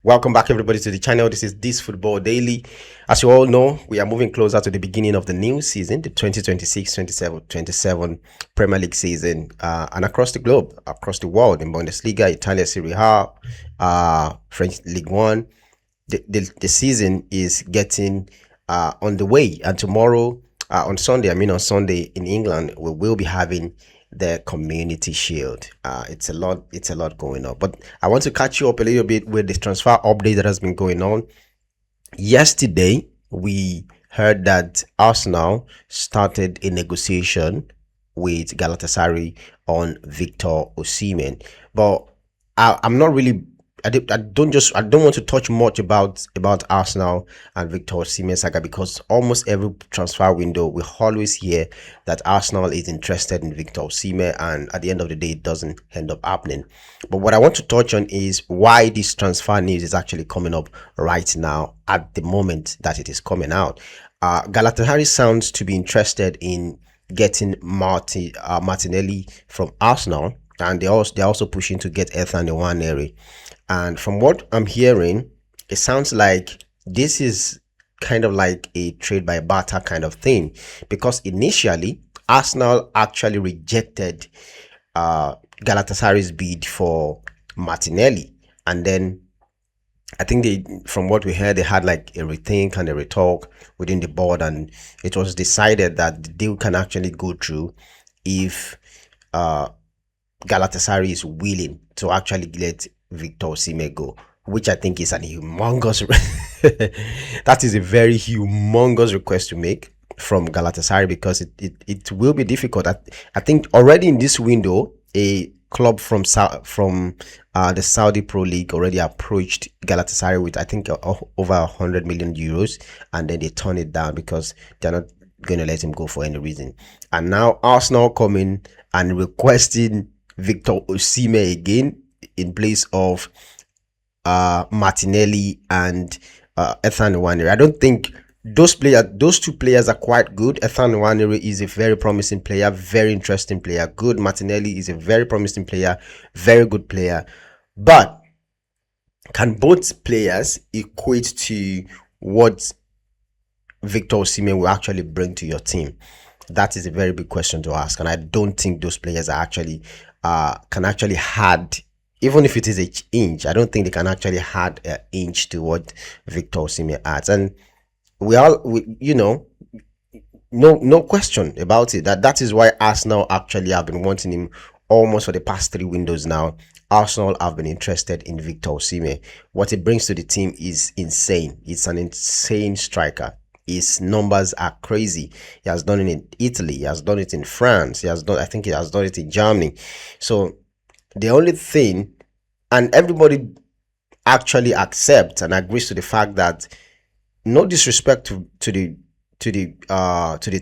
Welcome back, everybody, to the channel. This Football Daily. As you all know, we are moving closer to the beginning of the new season, the 2026-27 Premier League season, and across the globe, across the world, in Bundesliga, Italia Serie A, French League One. The season is getting on the way, and tomorrow, on Sunday in England, we will be having the Community Shield. It's a lot going on, but I want to catch you up a little bit with the transfer update that has been going on. Yesterday we heard that Arsenal started a negotiation with Galatasaray on Victor Osimen, but I'm not really I don't want to touch much about Arsenal and Victor Osimen saga, because almost every transfer window we always hear that Arsenal is interested in Victor Osimen, and at the end of the day it doesn't end up happening. But what I want to touch on is why this transfer news is actually coming up right now at the moment that it is coming out. Galatasaray sounds to be interested in getting Martinelli from Arsenal, and they're also pushing to get Ethan Nwaneri. And from what I'm hearing, it sounds like this is kind of like a trade by barter kind of thing, because initially Arsenal actually rejected Galatasaray's bid for Martinelli, and then I think from what we heard, they had like a rethink and a retalk within the board, and it was decided that the deal can actually go through if Galatasaray is willing to actually let Victor Osimen go, which I think is an humongous that is a very humongous request to make from Galatasaray, because it will be difficult. I think already in this window, a club from the Saudi Pro League already approached Galatasaray with, I think, over 100 million euros, and then they turned it down because they're not going to let him go for any reason. And now Arsenal coming and requesting Victor Osimen again in place of Martinelli and Ethan Nwaneri. I don't think those two players are quite good. Ethan Nwaneri is a very promising player, very interesting player. Good. Martinelli is a very promising player, very good player. But can both players equate to what Victor Osimen will actually bring to your team? That is a very big question to ask, and I don't think those players are actually can actually add. Even if it is an inch, I don't think they can actually add an inch to what Victor Osimen adds. And no question about it. That is why Arsenal actually have been wanting him almost for the past 3 windows now. Arsenal have been interested in Victor Osimen. What he brings to the team is insane. It's an insane striker. His numbers are crazy. He has done it in Italy. He has done it in France. I think he has done it in Germany. So the only thing, and everybody actually accepts and agrees to the fact that, no disrespect to the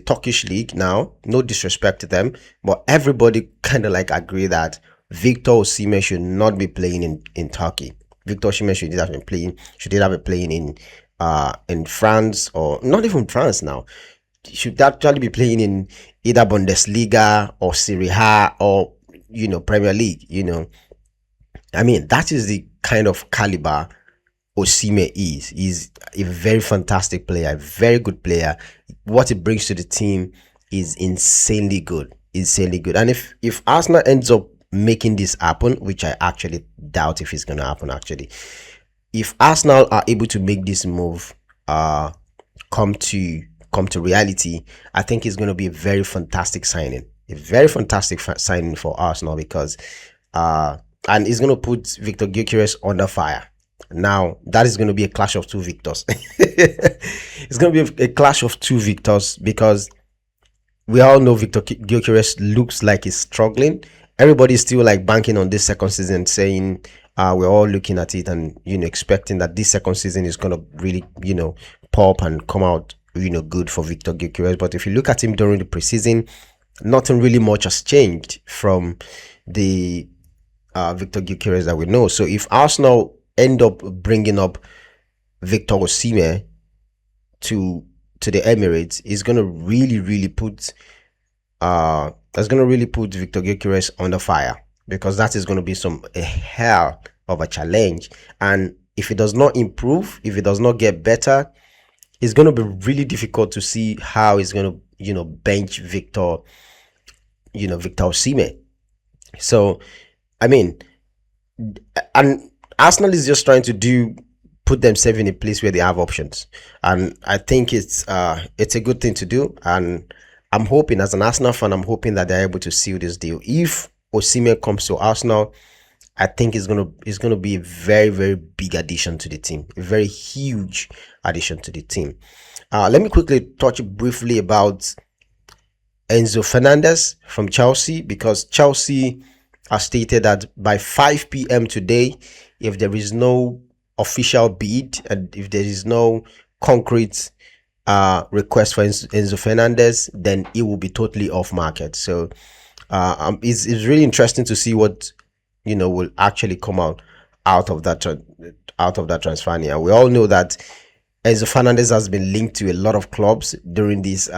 Turkish league now, no disrespect to them, but everybody kind of like agree that Victor Osimen should not be playing in Turkey. Victor Osimen should have been playing in France, or not even France now. He should actually be playing in either Bundesliga or Serie A or Premier League. I mean, that is the kind of caliber Osimen is. He's a very fantastic player, a very good player. What he brings to the team is insanely good, And if Arsenal ends up making this happen, which I actually doubt if it's going to happen, actually, if Arsenal are able to make this move come to reality, I think it's going to be a very fantastic signing, for Arsenal, because and it's going to put Victor Gyökeres under fire. Now that is going to be a clash of two Victors. It's going to be a clash of two Victors, because we all know Victor Gyökeres looks like he's struggling. Everybody's still like banking on this second season, saying we're all looking at it and expecting that this second season is going to really pop and come out good for Victor Gyökeres. But if you look at him during the preseason, nothing really much has changed from the Victor Gyökeres that we know. So if Arsenal end up bringing up Victor Osimen to the Emirates, is going to really put Victor Gyökeres under fire, because that is going to be a hell of a challenge. And if it does not improve, if it does not get better, it's going to be really difficult to see how he's going to, bench Victor Osimen. So, I mean, and Arsenal is just trying to put themselves in a place where they have options, and I think it's a good thing to do. And I'm hoping, as an Arsenal fan, I'm hoping that they're able to seal this deal. If Osimhen comes to Arsenal, I think it's gonna be a very, very big addition to the team, a very huge addition to the team. Let me quickly touch briefly about Enzo Fernandez from Chelsea, because Chelsea has stated that by 5 p.m. today, if there is no official bid and if there is no concrete request for Enzo Fernandez, then it will be totally off market. So it's really interesting to see what will actually come out of that transfer. And we all know that Enzo Fernandez has been linked to a lot of clubs during this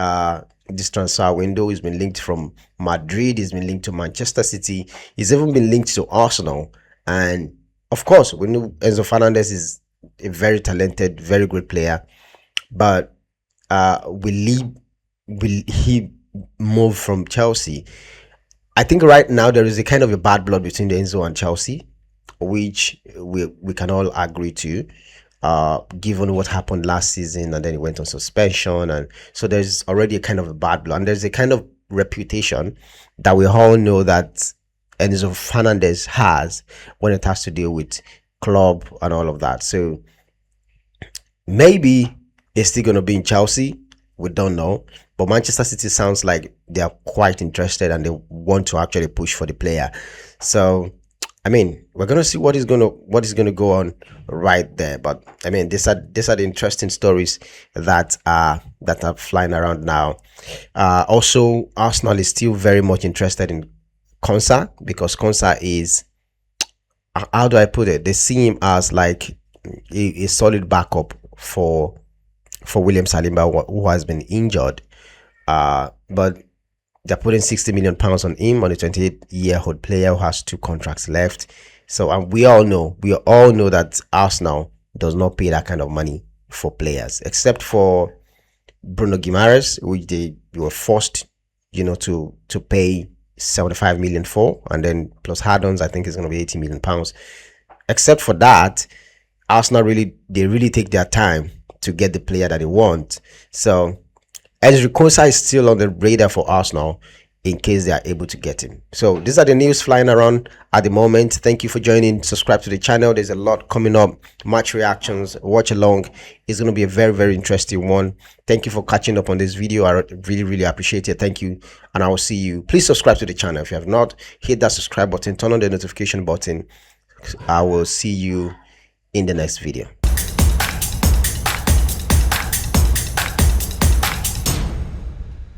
transfer window. He's been linked from Madrid, he's been linked to Manchester City, he's even been linked to Arsenal. And of course, we know Enzo Fernandez is a very talented, very good player. But will he move from Chelsea? I think right now there is a kind of a bad blood between the Enzo and Chelsea, which we can all agree to, given what happened last season, and then he went on suspension, and so there's already a kind of a bad blood, and there's a kind of reputation that we all know that Enzo Fernandez has when it has to deal with club and all of that. So maybe he's still going to be in Chelsea. We don't know, but Manchester City sounds like they are quite interested and they want to actually push for the player. So I mean, we're gonna see what is gonna go on right there. But I mean, these are the interesting stories that are flying around now. Also, Arsenal is still very much interested in Konsa, because Konsa is, how do I put it? They see him as like a solid backup for William Saliba, who has been injured. But they're putting 60 million pounds on him, on a 28-year-old player who has 2 contracts left. So, and we all know that Arsenal does not pay that kind of money for players, except for Bruno Guimaraes, which they were forced, to pay 75 million for, and then plus add-ons, I think it's going to be 80 million pounds. Except for that, Arsenal really take their time to get the player that they want. So Ezri Konsa is still on the radar for Arsenal in case they are able to get him. So these are the news flying around at the moment. Thank you for joining. Subscribe to the channel. There's a lot coming up. Match reactions, watch along. It's going to be a very, very interesting one. Thank you for catching up on this video. I really, really appreciate it. Thank you, and I will see you. Please subscribe to the channel if you have not. Hit that subscribe button, turn on the notification button. I will see you in the next video.